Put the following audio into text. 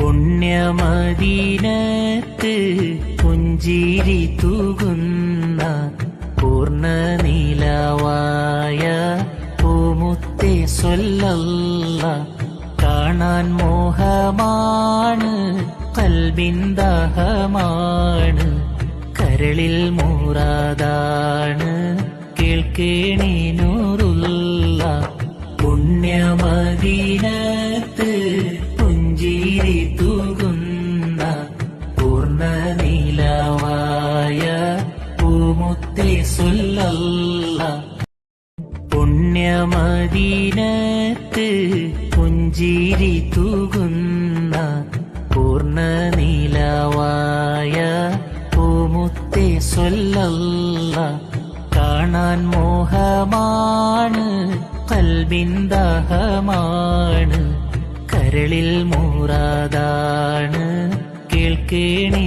പുണ്യമദീനത്ത് പുഞ്ചിരി തൂകുന്ന പൂർണ്ണനിലാവായ പൂമുത്തേ സ്വല്ലല്ലാഹ് കാണാൻ മോഹമാണ് ഖൽബിൻ ദാഹമാണ് കരളിൽ മുറാദാണ് കേൾക്കേണേ നൂറുല്ലാഹ് പുണ്യമദീനത്ത് പുഞ്ചിരി തൂകുന്ന പൂർണ്ണനിലാവായ പൂമുത്തേ സ്വല്ലല്ലാഹ് പുണ്യമദീനത്ത് പുഞ്ചിരി തൂകുന്ന പൂർണ്ണനിലാവായ പൂമുത്തേ സ്വല്ലല്ലാഹ് കാണാൻ മോഹമാണ് ഖൽബിൻ ദാഹമാണ് കരളിൽ മുറാദാണ് കേൾക്കേണേ